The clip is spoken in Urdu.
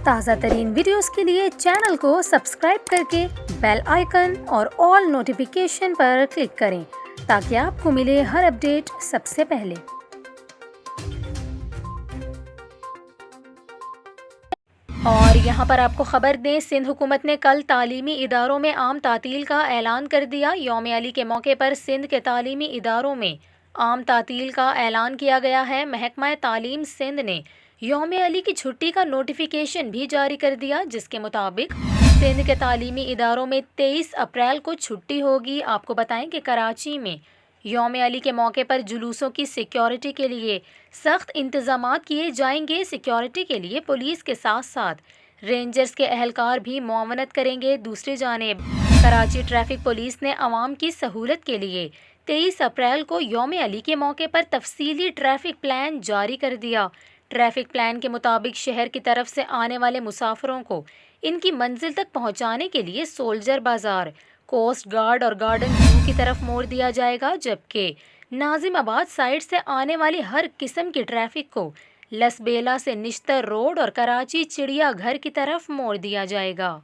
تازہ ترین ویڈیوز کے لیے چینل کو سبسکرائب کر کے بیل آئیکن اور آل نوٹیفیکیشن پر کلک کریں تاکہ آپ کو ملے ہر اپڈیٹ سب سے پہلے۔ اور یہاں پر آپ کو خبر دیں، سندھ حکومت نے کل تعلیمی اداروں میں عام تعطیل کا اعلان کر دیا۔ یوم علی کے موقع پر سندھ کے تعلیمی اداروں میں عام تعطیل کا اعلان کیا گیا ہے۔ محکمہ تعلیم سندھ نے یوم علی کی چھٹی کا نوٹیفیکیشن بھی جاری کر دیا، جس کے مطابق سندھ کے تعلیمی اداروں میں 23 اپریل کو چھٹی ہوگی۔ آپ کو بتائیں کہ کراچی میں یوم علی کے موقع پر جلوسوں کی سیکیورٹی کے لیے سخت انتظامات کیے جائیں گے۔ سیکیورٹی کے لیے پولیس کے ساتھ ساتھ رینجرز کے اہلکار بھی معاونت کریں گے۔ دوسری جانب کراچی ٹریفک پولیس نے عوام کی سہولت کے لیے 23 اپریل کو یوم علی کے موقع پر تفصیلی ٹریفک پلان جاری کر دیا۔ ٹریفک پلان کے مطابق شہر کی طرف سے آنے والے مسافروں کو ان کی منزل تک پہنچانے کے لیے سولجر بازار، کوسٹ گارڈ اور گارڈن ویو کی طرف موڑ دیا جائے گا، جبکہ ناظم آباد سائڈ سے آنے والی ہر قسم کی ٹریفک کو لسبیلا سے نشتر روڈ اور کراچی چڑیا گھر کی طرف موڑ دیا جائے گا۔